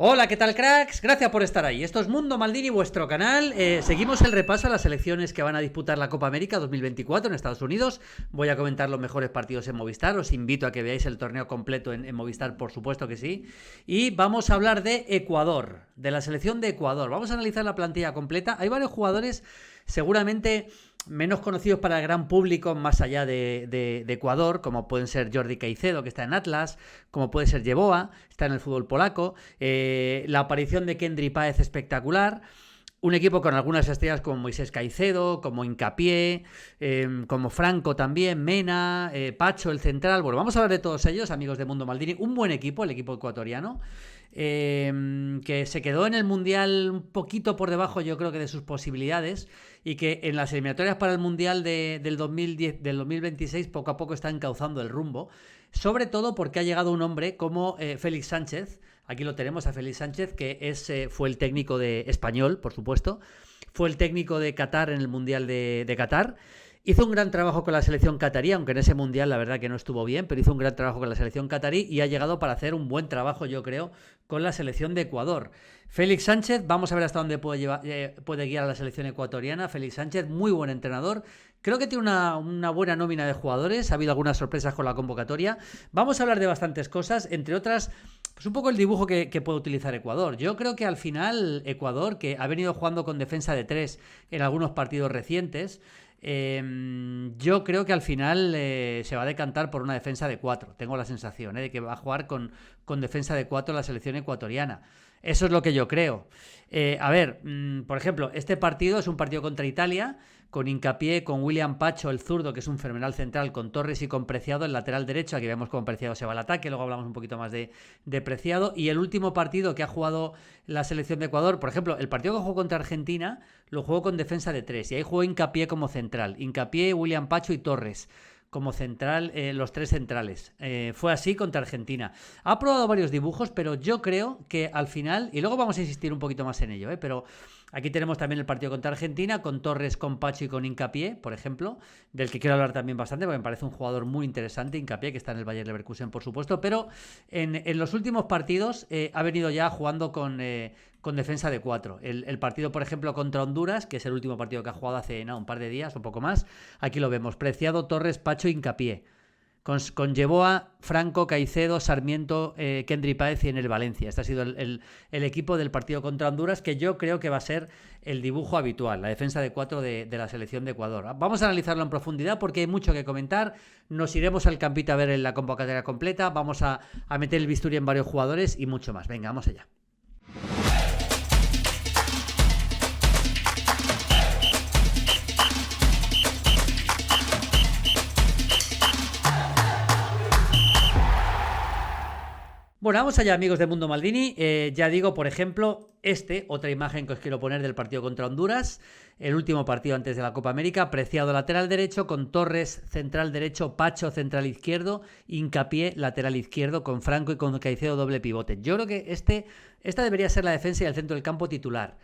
Hola, ¿qué tal, cracks? Gracias por estar ahí. Esto es Mundo Maldini, vuestro canal. Seguimos el repaso a las selecciones que van a disputar la Copa América 2024 en Estados Unidos. Voy a comentar los mejores partidos en Movistar. Os invito a que veáis el torneo completo en Movistar, por supuesto que sí. Y vamos a hablar de Ecuador, de la selección de Ecuador. Vamos a analizar la plantilla completa. Hay varios jugadores seguramente menos conocidos para el gran público más allá de Ecuador, como pueden ser Jordi Caicedo, que está en Atlas, como puede ser Yeboah, está en el fútbol polaco, la aparición de Kendry Páez espectacular, un equipo con algunas estrellas como Moisés Caicedo, como Hincapié, como Franco también, Mena, Pacho, el central. Bueno, vamos a hablar de todos ellos, amigos de Mundo Maldini. Un buen equipo, el equipo ecuatoriano, que se quedó en el Mundial un poquito por debajo, yo creo que de sus posibilidades, y que en las eliminatorias para el Mundial del 2026 poco a poco está encauzando el rumbo, sobre todo porque ha llegado un hombre como Félix Sánchez. Aquí lo tenemos a Félix Sánchez, que fue el técnico de español, por supuesto, fue el técnico de Qatar en el Mundial de Qatar. Hizo un gran trabajo con la selección catarí, aunque en ese mundial la verdad que no estuvo bien, pero hizo un gran trabajo con la selección catarí y ha llegado para hacer un buen trabajo, yo creo, con la selección de Ecuador. Félix Sánchez, vamos a ver hasta dónde puede guiar a la selección ecuatoriana. Félix Sánchez, muy buen entrenador. Creo que tiene una buena nómina de jugadores. Ha habido algunas sorpresas con la convocatoria. Vamos a hablar de bastantes cosas, entre otras, pues un poco el dibujo que puede utilizar Ecuador. Yo creo que al final Ecuador, que ha venido jugando con defensa de 3 en algunos partidos recientes, yo creo que al final se va a decantar por una defensa de 4. Tengo la sensación de que va a jugar con defensa de 4 la selección ecuatoriana. Eso es lo que yo creo. Por ejemplo, este partido es un partido contra Italia, con Hincapié, con William Pacho, el zurdo, que es un fenomenal central, con Torres y con Preciado, el lateral derecho. Aquí vemos cómo Preciado se va al ataque, luego hablamos un poquito más de Preciado. Y el último partido que ha jugado la selección de Ecuador, por ejemplo, el partido que jugó contra Argentina, lo jugó con defensa de 3, y ahí jugó Hincapié como central. Hincapié, William Pacho y Torres como central, los 3 centrales. Fue así contra Argentina. Ha probado varios dibujos, pero yo creo que al final, y luego vamos a insistir un poquito más en ello, pero aquí tenemos también el partido contra Argentina, con Torres, con Pacho y con Hincapié, por ejemplo, del que quiero hablar también bastante, porque me parece un jugador muy interesante, Hincapié, que está en el Bayer Leverkusen, por supuesto, pero en los últimos partidos ha venido ya jugando con defensa de 4. El partido, por ejemplo, contra Honduras, que es el último partido que ha jugado hace un par de días o poco más, aquí lo vemos: Preciado, Torres, Pacho, Hincapié, con Yeboah, Franco, Caicedo, Sarmiento, Kendry Páez y en el Valencia. Este ha sido el equipo del partido contra Honduras, que yo creo que va a ser el dibujo habitual, la defensa de 4 de la selección de Ecuador. Vamos a analizarlo en profundidad porque hay mucho que comentar. Nos iremos al campito a ver la convocatoria completa, vamos a meter el bisturí en varios jugadores y mucho más. Venga, vamos allá. Bueno, vamos allá, amigos de Mundo Maldini. Ya digo, por ejemplo, otra imagen que os quiero poner del partido contra Honduras, el último partido antes de la Copa América. Preciado lateral derecho, con Torres central derecho, Pacho central izquierdo, Hincapié lateral izquierdo, con Franco y con Caicedo doble pivote. Yo creo que esta debería ser la defensa y el centro del campo titular,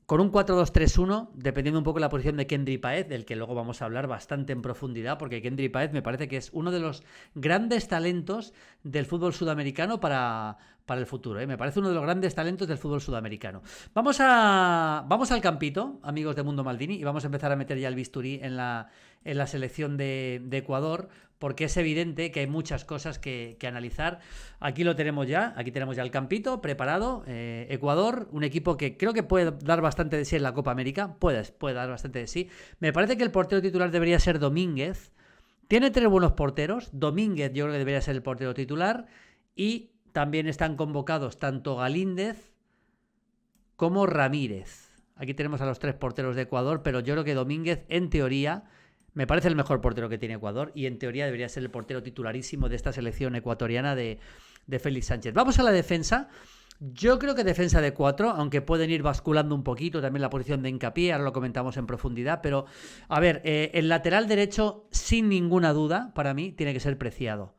con un 4-2-3-1, dependiendo un poco de la posición de Kendry Páez, del que luego vamos a hablar bastante en profundidad, porque Kendry Páez me parece que es uno de los grandes talentos del fútbol sudamericano para el futuro. Me parece uno de los grandes talentos del fútbol sudamericano. Vamos al campito, amigos de Mundo Maldini, y vamos a empezar a meter ya el bisturí en la selección de Ecuador, porque es evidente que hay muchas cosas que analizar. Aquí tenemos ya el campito preparado. Ecuador, un equipo que creo que puede dar bastante de sí en la Copa América, puede dar bastante de sí. Me parece que el portero titular debería ser Domínguez. Tiene 3 buenos porteros. Domínguez yo creo que debería ser el portero titular, y también están convocados tanto Galíndez como Ramírez. Aquí tenemos a los 3 porteros de Ecuador, pero yo creo que Domínguez, en teoría, me parece el mejor portero que tiene Ecuador, y en teoría debería ser el portero titularísimo de esta selección ecuatoriana de Félix Sánchez. Vamos a la defensa. Yo creo que defensa de 4, aunque pueden ir basculando un poquito también la posición de Hincapié, ahora lo comentamos en profundidad, pero a ver, el lateral derecho, sin ninguna duda, para mí, tiene que ser Preciado.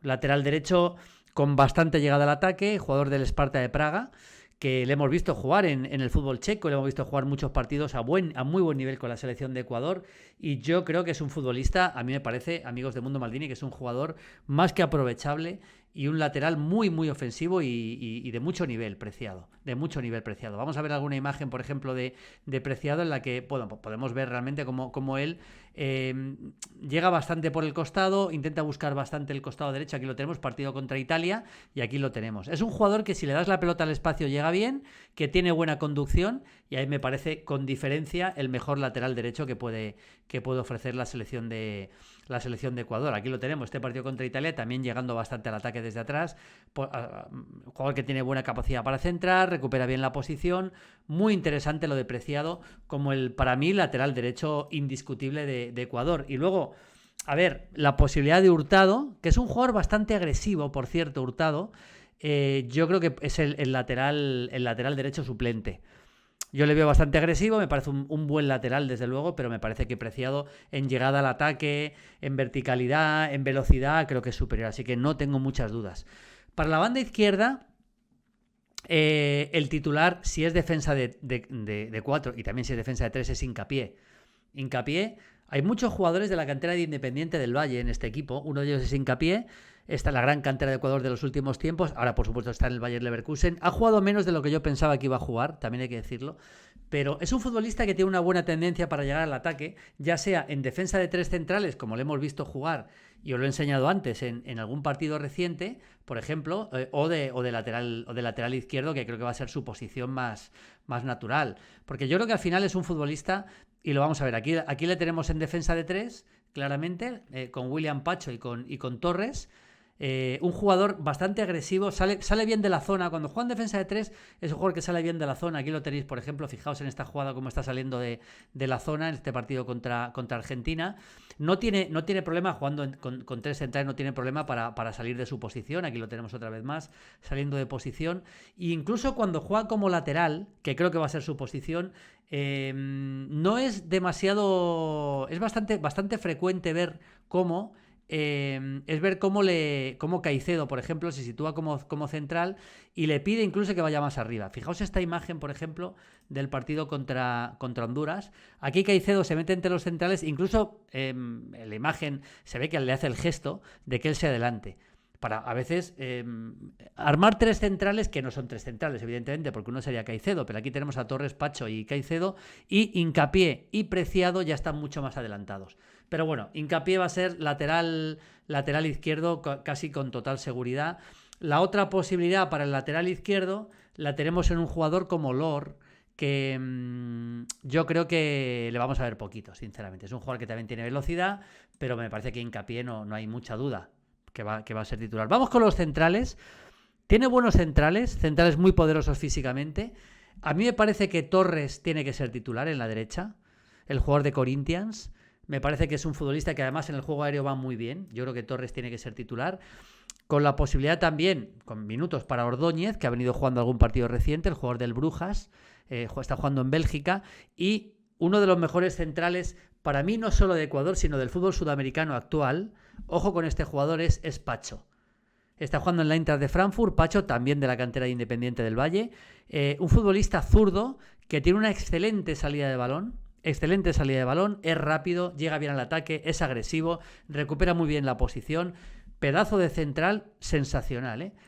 Lateral derecho con bastante llegada al ataque, jugador del Sparta de Praga, que le hemos visto jugar en el fútbol checo, le hemos visto jugar muchos partidos a muy buen nivel con la selección de Ecuador, y yo creo que es un futbolista, a mí me parece, amigos de Mundo Maldini, que es un jugador más que aprovechable y un lateral muy, muy ofensivo y de mucho nivel, Preciado. De mucho nivel, Preciado. Vamos a ver alguna imagen, por ejemplo, de Preciado en la que podemos ver realmente cómo él llega bastante por el costado, intenta buscar bastante el costado derecho. Aquí lo tenemos, partido contra Italia, y aquí lo tenemos. Es un jugador que si le das la pelota al espacio llega bien, que tiene buena conducción, y ahí me parece con diferencia el mejor lateral derecho que puede ofrecer la selección de Ecuador. Aquí lo tenemos, este partido contra Italia, también llegando bastante al ataque desde atrás. Jugador que tiene buena capacidad para centrar, recupera bien la posición. Muy interesante lo de Preciado como para mí, lateral derecho indiscutible de Ecuador. Y luego, a ver, la posibilidad de Hurtado, que es un jugador bastante agresivo, por cierto, Hurtado. Yo creo que es el lateral derecho suplente. Yo le veo bastante agresivo, me parece un buen lateral, desde luego, pero me parece que Preciado en llegada al ataque, en verticalidad, en velocidad, creo que es superior, así que no tengo muchas dudas. Para la banda izquierda, el titular, si es defensa de 4 y también si es defensa de 3, es Hincapié. Hay muchos jugadores de la cantera de Independiente del Valle en este equipo, uno de ellos es Hincapié. Está en la gran cantera de Ecuador de los últimos tiempos. Ahora, por supuesto, está en el Bayer Leverkusen. Ha jugado menos de lo que yo pensaba que iba a jugar, también hay que decirlo. Pero es un futbolista que tiene una buena tendencia para llegar al ataque, ya sea en defensa de 3 centrales, como le hemos visto jugar, y os lo he enseñado antes en algún partido reciente, por ejemplo, o de lateral izquierdo, que creo que va a ser su posición más natural. Porque yo creo que al final es un futbolista, y lo vamos a ver, aquí le tenemos en defensa de 3, claramente, con William Pacho y con Torres. Un jugador bastante agresivo, sale bien de la zona. Cuando juega en defensa de 3 es un jugador que sale bien de la zona. Aquí lo tenéis, por ejemplo, fijaos en esta jugada cómo está saliendo de la zona en este partido contra Argentina. No tiene problema jugando con 3 centrales, no tiene problema para salir de su posición. Aquí lo tenemos otra vez más, saliendo de posición. E incluso cuando juega como lateral, que creo que va a ser su posición, no es demasiado... Es bastante frecuente ver cómo... cómo Caicedo, por ejemplo, se sitúa como central y le pide incluso que vaya más arriba. Fijaos esta imagen, por ejemplo, del partido contra Honduras. Aquí Caicedo se mete entre los centrales, incluso en la imagen se ve que le hace el gesto de que él se adelante. Para a veces armar 3 centrales, que no son 3 centrales, evidentemente, porque uno sería Caicedo, pero aquí tenemos a Torres, Pacho y Caicedo, y Hincapié y Preciado ya están mucho más adelantados. Pero bueno, Hincapié va a ser lateral izquierdo casi con total seguridad. La otra posibilidad para el lateral izquierdo la tenemos en un jugador como Lor, que yo creo que le vamos a ver poquito, sinceramente. Es un jugador que también tiene velocidad, pero me parece que Hincapié no hay mucha duda que va a ser titular. Vamos con los centrales. Tiene buenos centrales muy poderosos físicamente. A mí me parece que Torres tiene que ser titular en la derecha, el jugador de Corinthians. Me parece que es un futbolista que además en el juego aéreo va muy bien. Yo creo que Torres tiene que ser titular. Con la posibilidad también, con minutos para Ordóñez, que ha venido jugando algún partido reciente, el jugador del Brujas, está jugando en Bélgica. Y uno de los mejores centrales, para mí no solo de Ecuador, sino del fútbol sudamericano actual, ojo con este jugador, es Pacho. Está jugando en la Eintracht de Frankfurt, Pacho, también de la cantera de Independiente del Valle. Un futbolista zurdo que tiene una excelente salida de balón, es rápido, llega bien al ataque, es agresivo, recupera muy bien la posición. Pedazo de central sensacional,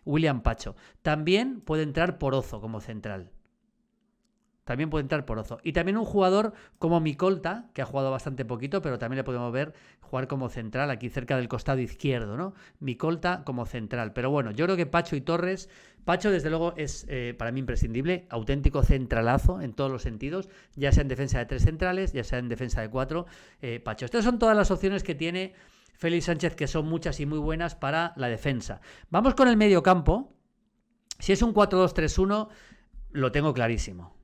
William Pacho. También puede entrar Porozo como central. Y también un jugador como Micolta, que ha jugado bastante poquito, pero también le podemos ver jugar como central aquí cerca del costado izquierdo, ¿no? Micolta como central. Pero bueno, yo creo que Pacho y Torres... Pacho, desde luego, es para mí imprescindible, auténtico centralazo en todos los sentidos, ya sea en defensa de 3 centrales, ya sea en defensa de 4. Pacho. Estas son todas las opciones que tiene Félix Sánchez, que son muchas y muy buenas para la defensa. Vamos con el medio campo. Si es un 4-2-3-1, lo tengo clarísimo.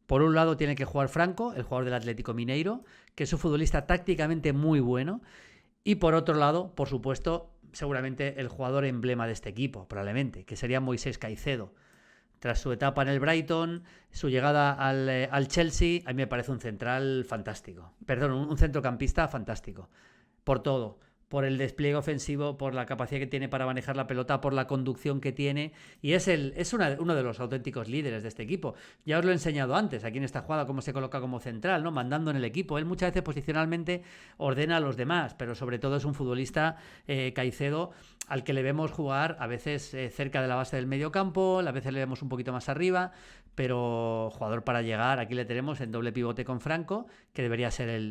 Por un lado tiene que jugar Franco, el jugador del Atlético Mineiro, que es un futbolista tácticamente muy bueno. Y por otro lado, por supuesto, seguramente el jugador emblema de este equipo, probablemente, que sería Moisés Caicedo. Tras su etapa en el Brighton, su llegada al Chelsea, a mí me parece un central fantástico. Perdón, un centrocampista fantástico. Por todo. por el despliegue ofensivo, por la capacidad que tiene para manejar la pelota, por la conducción que tiene, y es uno de los auténticos líderes de este equipo. Ya os lo he enseñado antes, aquí en esta jugada, cómo se coloca como central, ¿no? Mandando en el equipo. Él muchas veces posicionalmente ordena a los demás, pero sobre todo es un futbolista, Caicedo, al que le vemos jugar a veces cerca de la base del medio campo, a veces le vemos un poquito más arriba, pero jugador para llegar. Aquí le tenemos en doble pivote con Franco, que debería ser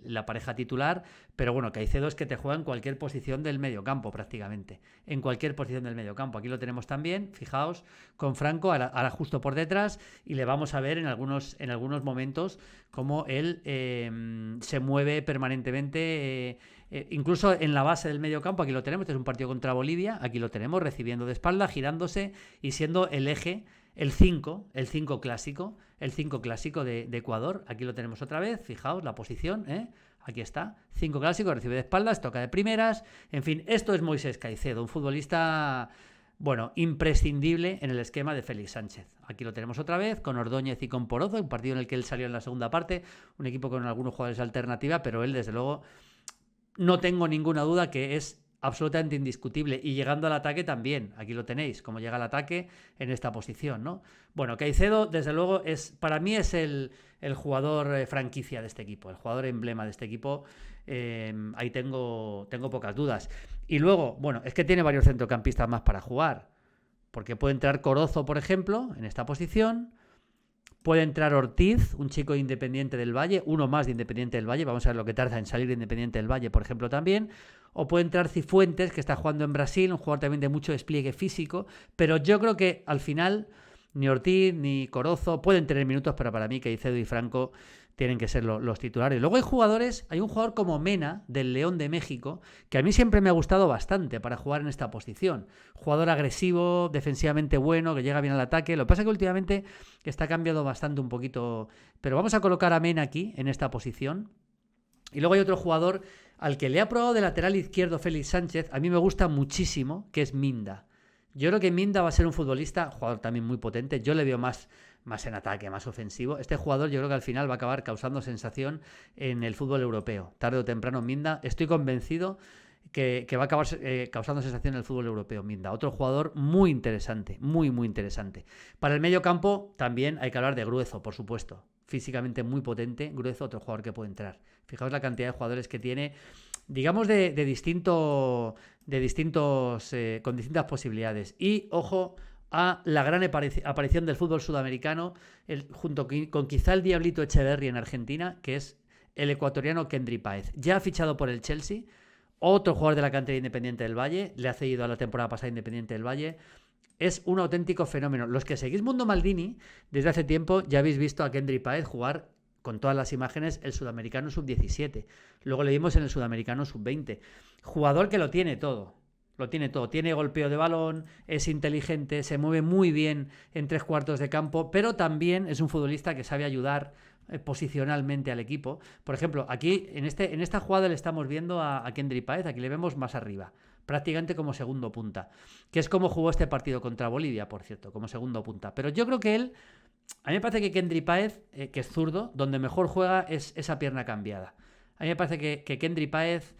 la pareja titular, pero bueno, Caicedo es que te juega en cualquier posición del medio campo prácticamente, en cualquier posición del medio campo. Aquí lo tenemos también, fijaos, con Franco ahora justo por detrás, y le vamos a ver en algunos momentos cómo él se mueve permanentemente, incluso en la base del medio campo. Aquí lo tenemos, este es un partido contra Bolivia, aquí lo tenemos recibiendo de espalda, girándose y siendo el eje, el 5 clásico, de Ecuador. Aquí lo tenemos otra vez, fijaos la posición, aquí está, 5 clásico, recibe de espaldas, toca de primeras. En fin, esto es Moisés Caicedo, un futbolista, bueno, imprescindible en el esquema de Félix Sánchez. Aquí lo tenemos otra vez, con Ordóñez y con Porozo, un partido en el que él salió en la segunda parte, un equipo con algunos jugadores de alternativa, pero él, desde luego, no tengo ninguna duda que es absolutamente indiscutible, y llegando al ataque también. Aquí lo tenéis, cómo llega al ataque en esta posición, ¿no? Bueno, Caicedo, desde luego, para mí es el jugador franquicia de este equipo, el jugador emblema de este equipo. Ahí tengo pocas dudas. Y luego, bueno, es que tiene varios centrocampistas más para jugar, porque puede entrar Corozo, por ejemplo, en esta posición. Puede entrar Ortiz, un chico Independiente del Valle, uno más de Independiente del Valle. Vamos a ver lo que tarda en salir de Independiente del Valle, por ejemplo, también. O puede entrar Cifuentes, que está jugando en Brasil, un jugador también de mucho despliegue físico. Pero yo creo que al final ni Ortiz ni Corozo pueden tener minutos, pero para mí Caicedo y Franco tienen que ser los titulares. Luego hay un jugador como Mena, del León de México, que a mí siempre me ha gustado bastante para jugar en esta posición. Jugador agresivo, defensivamente bueno, que llega bien al ataque. Lo que pasa es que últimamente está cambiado bastante un poquito, pero vamos a colocar a Mena aquí, en esta posición. Y luego hay otro jugador al que le ha probado de lateral izquierdo Félix Sánchez, a mí me gusta muchísimo, que es Minda. Yo creo que Minda va a ser un futbolista, jugador también muy potente. Yo le veo más en ataque, más ofensivo. Este jugador yo creo que al final va a acabar causando sensación en el fútbol europeo. Tarde o temprano Minda, estoy convencido que va a acabar causando sensación en el fútbol europeo. Minda, otro jugador muy interesante, muy interesante. Para el medio campo también hay que hablar de Gruezo, por supuesto. Físicamente muy potente, Gruezo, otro jugador que puede entrar. Fijaos la cantidad de jugadores que tiene, digamos, con distintas posibilidades. Y ojo a la gran aparición del fútbol sudamericano, junto con quizá el Diablito Echeverri en Argentina, que es el ecuatoriano Kendry Páez. Ya ha fichado por el Chelsea, otro jugador de la cantera Independiente del Valle, le ha cedido a la temporada pasada Independiente del Valle. Es un auténtico fenómeno. Los que seguís Mundo Maldini, desde hace tiempo ya habéis visto a Kendry Páez jugar con todas las imágenes el Sudamericano Sub-17. Luego le vimos en el Sudamericano Sub-20. Jugador que lo tiene todo. Lo tiene todo. Tiene golpeo de balón, es inteligente, se mueve muy bien en 3/4 de campo, pero también es un futbolista que sabe ayudar posicionalmente al equipo. Por ejemplo, aquí en esta jugada le estamos viendo a Kendry Páez, aquí le vemos más arriba, prácticamente como segundo punta, que es como jugó este partido contra Bolivia, por cierto, como segundo punta. Pero yo creo que a mí me parece que Kendry Páez, que es zurdo, donde mejor juega es esa pierna cambiada. A mí me parece que Kendry Páez,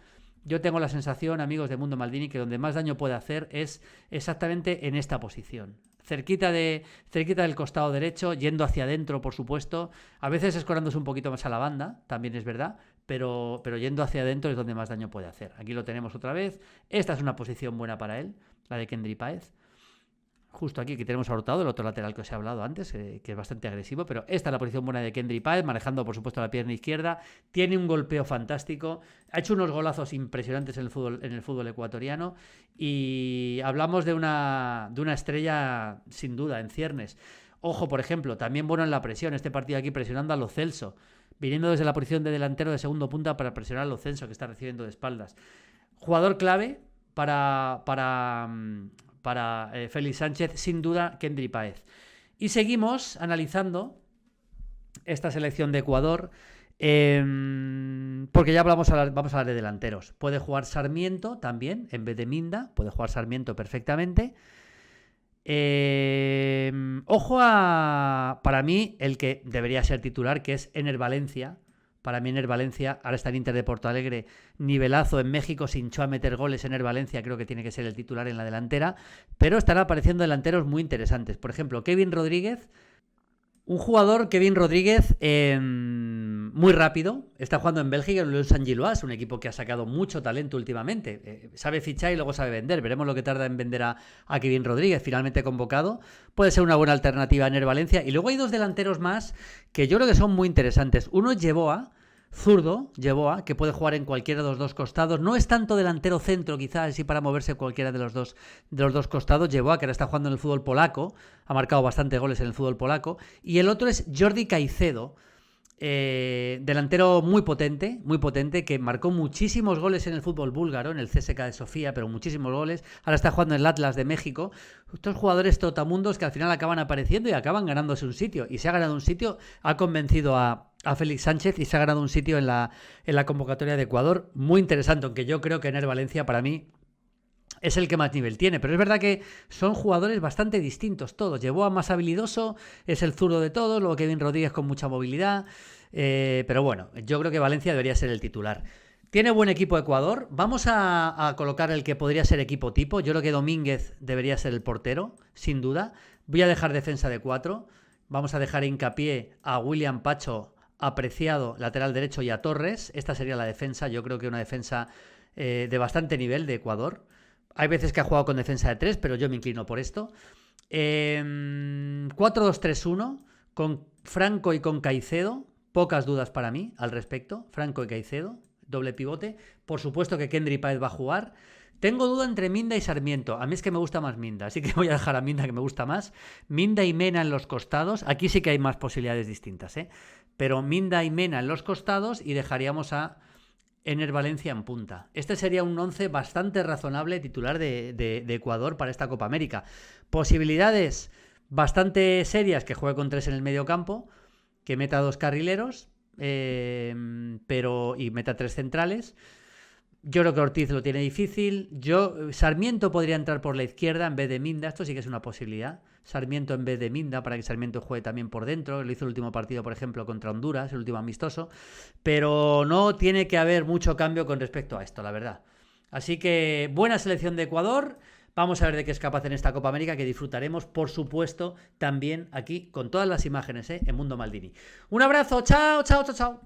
yo tengo la sensación, amigos de Mundo Maldini, que donde más daño puede hacer es exactamente en esta posición. Cerquita del costado derecho, yendo hacia adentro, por supuesto. A veces escorándose un poquito más a la banda, también es verdad, pero yendo hacia adentro es donde más daño puede hacer. Aquí lo tenemos otra vez. Esta es una posición buena para él, la de Kendry Páez. Justo aquí tenemos a Hurtado, el otro lateral que os he hablado antes, que es bastante agresivo, pero esta es la posición buena de Kendry Páez, manejando por supuesto la pierna izquierda, tiene un golpeo fantástico, ha hecho unos golazos impresionantes en el fútbol ecuatoriano, y hablamos de una estrella sin duda en ciernes. Ojo, por ejemplo, también bueno en la presión, este partido aquí presionando a Lo Celso, viniendo desde la posición de delantero de segundo punta para presionar a Lo Celso, que está recibiendo de espaldas. Jugador clave para Félix Sánchez, sin duda, Kendry Páez. Y seguimos analizando esta selección de Ecuador, porque ya vamos a hablar de delanteros. Puede jugar Sarmiento también, en vez de Minda, puede jugar Sarmiento perfectamente. Ojo para mí, el que debería ser titular, que es Ener Valencia, para mí Ener Valencia, ahora está en Inter de Porto Alegre, nivelazo en México, se hinchó a meter goles. Ener Valencia creo que tiene que ser el titular en la delantera, pero estará apareciendo delanteros muy interesantes. Por ejemplo, Kevin Rodríguez, un jugador, Kevin Rodríguez, muy rápido, está jugando en Bélgica, en el Saint-Gilloise, un equipo que ha sacado mucho talento últimamente, sabe fichar y luego sabe vender, veremos lo que tarda en vender a Kevin Rodríguez, finalmente convocado, puede ser una buena alternativa a Ener Valencia. Y luego hay dos delanteros más que yo creo que son muy interesantes. Uno es Yeboah, zurdo, Yeboah, que puede jugar en cualquiera de los dos costados. No es tanto delantero centro, quizás, así para moverse cualquiera de los dos costados. Yeboah, que ahora está jugando en el fútbol polaco, ha marcado bastantes goles en el fútbol polaco. Y el otro es Jordi Caicedo, delantero muy potente, que marcó muchísimos goles en el fútbol búlgaro, en el CSKA de Sofía, pero muchísimos goles. Ahora está jugando en el Atlas de México. Estos jugadores trotamundos que al final acaban apareciendo y acaban ganándose un sitio. Y se ha ganado un sitio, ha convencido a Félix Sánchez y se ha ganado un sitio en la convocatoria de Ecuador. Muy interesante, aunque yo creo que Ener Valencia para mí es el que más nivel tiene, pero es verdad que son jugadores bastante distintos todos. Yeboah más habilidoso, es el zurdo de todos, luego Kevin Rodríguez con mucha movilidad, pero bueno, yo creo que Valencia debería ser el titular. Tiene buen equipo Ecuador, vamos a colocar el que podría ser equipo tipo. Yo creo que Domínguez debería ser el portero, sin duda. Voy a dejar defensa de 4, vamos a dejar hincapié a William Pacho, Apreciado, lateral derecho, y a Torres. Esta sería la defensa, yo creo que una defensa de bastante nivel de Ecuador. Hay veces que ha jugado con defensa de 3, pero yo me inclino por esto. 4-2-3-1, con Franco y con Caicedo. Pocas dudas para mí al respecto. Franco y Caicedo, doble pivote. Por supuesto que Kendry Páez va a jugar. Tengo duda entre Minda y Sarmiento. A mí es que me gusta más Minda, así que voy a dejar a Minda, que me gusta más. Minda y Mena en los costados. Aquí sí que hay más posibilidades distintas, pero Minda y Mena en los costados, y dejaríamos a Ener Valencia en punta. Este sería un 11 bastante razonable titular de Ecuador para esta Copa América. Posibilidades bastante serias: que juegue con 3 en el medio campo, que meta 2 carrileros, y meta 3 centrales. Yo creo que Ortiz lo tiene difícil. Sarmiento podría entrar por la izquierda en vez de Minda. Esto sí que es una posibilidad. Sarmiento en vez de Minda, para que Sarmiento juegue también por dentro. Lo hizo el último partido, por ejemplo, contra Honduras, el último amistoso. Pero no tiene que haber mucho cambio con respecto a esto, la verdad. Así que buena selección de Ecuador. Vamos a ver de qué es capaz en esta Copa América, que disfrutaremos, por supuesto, también aquí con todas las imágenes, en Mundo Maldini. Un abrazo, chao, chao, chao, chao.